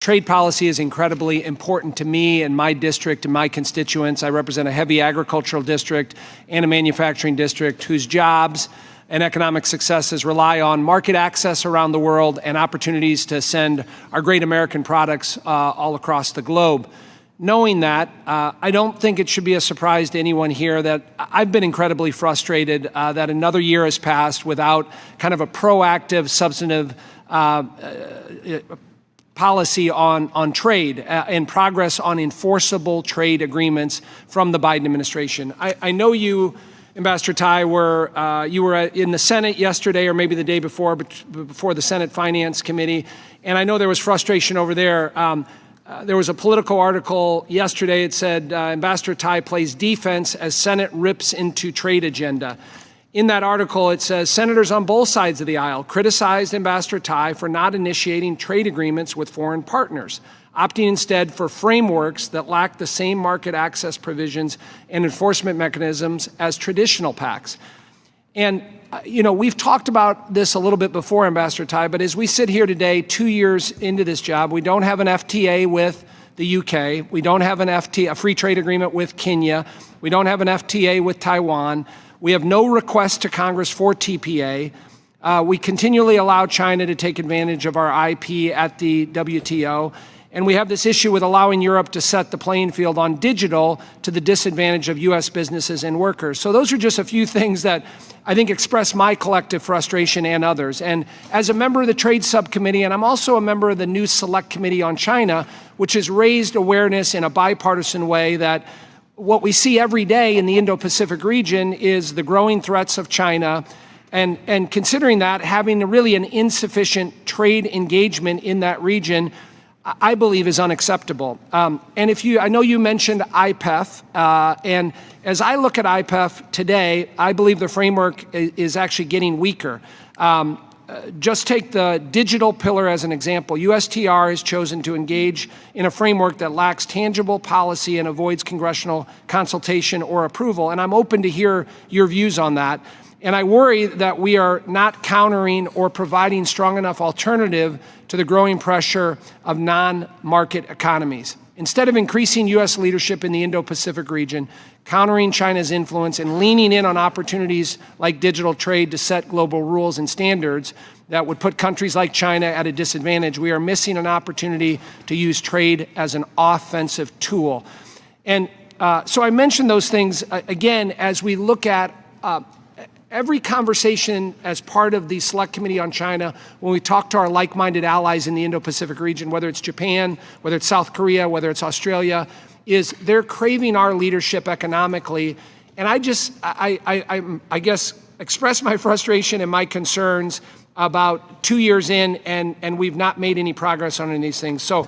Trade policy is incredibly important to me and my district and my constituents. I represent a heavy agricultural district and a manufacturing district whose jobs and economic successes rely on market access around the world and opportunities to send our great American products all across the globe. Knowing that, I don't think it should be a surprise to anyone here that I've been incredibly frustrated that another year has passed without kind of a proactive, substantive policy on trade and progress on enforceable trade agreements from the Biden administration. I know you, Ambassador Tai, you were in the Senate yesterday or maybe the day before the Senate Finance Committee, and I know there was frustration over there. There was a Politico article yesterday. It said Ambassador Tai plays defense as Senate rips into trade agenda. In that article, it says senators on both sides of the aisle criticized Ambassador Tai for not initiating trade agreements with foreign partners, opting instead for frameworks that lack the same market access provisions and enforcement mechanisms as traditional pacts. And, we've talked about this a little bit before, Ambassador Tai, but as we sit here today, 2 years into this job, we don't have an FTA with the UK. We don't have a free trade agreement with Kenya. We don't have an FTA with Taiwan. We have no request to Congress for TPA. We continually allow China to take advantage of our IP at the WTO. And we have this issue with allowing Europe to set the playing field on digital to the disadvantage of U.S. businesses and workers. So those are just a few things that I think express my collective frustration and others. And as a member of the Trade Subcommittee, and I'm also a member of the new Select Committee on China, which has raised awareness in a bipartisan way that what we see every day in the Indo-Pacific region is the growing threats of China, and considering that, having really an insufficient trade engagement in that region, I believe is unacceptable. And I know you mentioned IPEF, and as I look at IPEF today, I believe the framework is actually getting weaker. Just take the digital pillar as an example. USTR has chosen to engage in a framework that lacks tangible policy and avoids congressional consultation or approval. And I'm open to hear your views on that. And I worry that we are not countering or providing strong enough alternative to the growing pressure of non-market economies. Instead of increasing U.S. leadership in the Indo-Pacific region, countering China's influence, and leaning in on opportunities like digital trade to set global rules and standards that would put countries like China at a disadvantage, we are missing an opportunity to use trade as an offensive tool. And so I mentioned those things, again, as we look at every conversation as part of the Select Committee on China, when we talk to our like-minded allies in the Indo-Pacific region, whether it's Japan, whether it's South Korea, whether it's Australia, is they're craving our leadership economically. And I guess, express my frustration and my concerns about 2 years in, and we've not made any progress on any of these things. So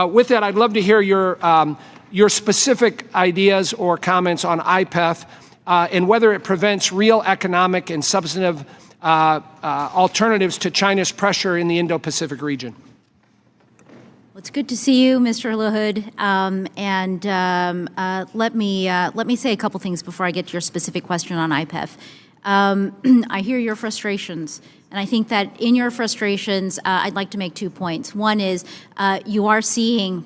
with that, I'd love to hear your specific ideas or comments on IPEF, and whether it prevents real economic and substantive alternatives to China's pressure in the Indo-Pacific region. Well, it's good to see you, Mr. LaHood. Let me say a couple things before I get to your specific question on IPEF. I hear your frustrations, and I think that in your frustrations, I'd like to make 2 points. One is you are seeing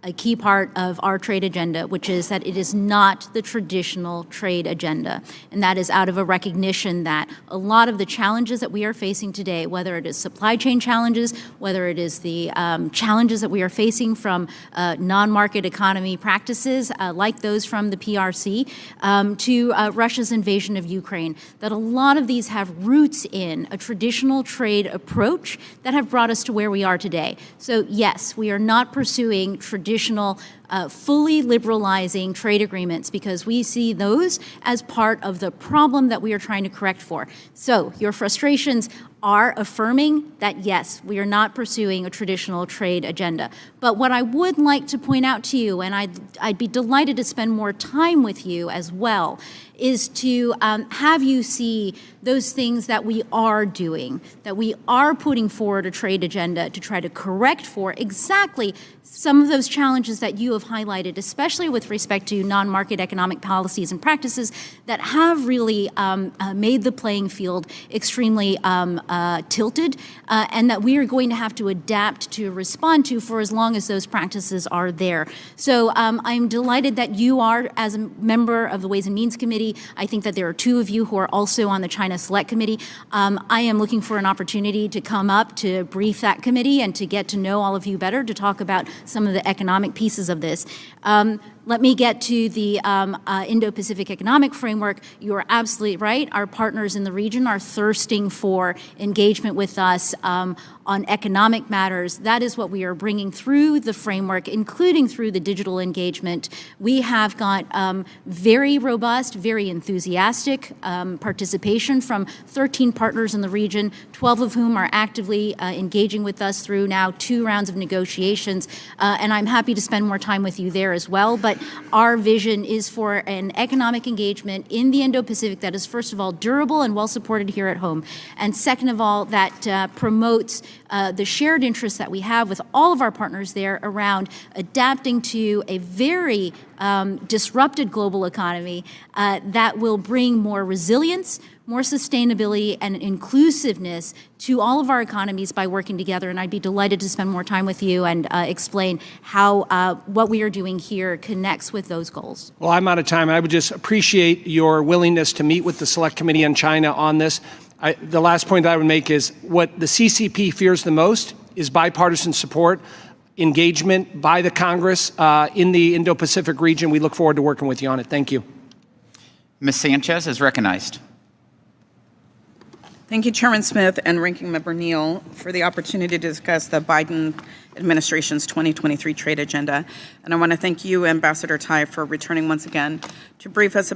a key part of our trade agenda, which is that it is not the traditional trade agenda. And that is out of a recognition that a lot of the challenges that we are facing today, whether it is supply chain challenges, whether it is the challenges that we are facing from non-market economy practices like those from the PRC, to Russia's invasion of Ukraine, that a lot of these have roots in a traditional trade approach that have brought us to where we are today. So yes, we are not pursuing traditional fully liberalizing trade agreements because we see those as part of the problem that we are trying to correct for. So your frustrations are affirming that, yes, we are not pursuing a traditional trade agenda. But what I would like to point out to you, and I'd be delighted to spend more time with you as well, is to have you see those things that we are doing, that we are putting forward a trade agenda to try to correct for exactly some of those challenges that you have highlighted, especially with respect to non-market economic policies and practices that have really made the playing field extremely tilted, and that we are going to have to adapt to respond to for as long as those practices are there. So I'm delighted that you are, as a member of the Ways and Means Committee. I think that there are two of you who are also on the China Select Committee. I am looking for an opportunity to come up to brief that committee and to get to know all of you better, to talk about some of the economic pieces of this. Let me get to the Indo-Pacific Economic Framework. You are absolutely right. Our partners in the region are thirsting for engagement with us on economic matters. That is what we are bringing through the framework, including through the digital engagement. We have got very robust, very enthusiastic participation from 13 partners in the region, 12 of whom are actively engaging with us through now 2 rounds of negotiations. And I'm happy to spend more time with you there as well. But our vision is for an economic engagement in the Indo-Pacific that is, first of all, durable and well supported here at home. And second of all, that promotes the shared interests that we have with all of our partners there around adapting to a very disrupted global economy that will bring more resilience, more sustainability, and inclusiveness to all of our economies by working together. And I'd be delighted to spend more time with you and explain how what we are doing here connects with those goals. Well, I'm out of time. I would just appreciate your willingness to meet with the Select Committee on China on this. The last point that I would make is what the CCP fears the most is bipartisan support, engagement by the Congress in the Indo-Pacific region. We look forward to working with you on it. Thank you. Ms. Sanchez is recognized. Thank you, Chairman Smith and Ranking Member Neal, for the opportunity to discuss the Biden administration's 2023 trade agenda. And I want to thank you, Ambassador Tai, for returning once again to brief us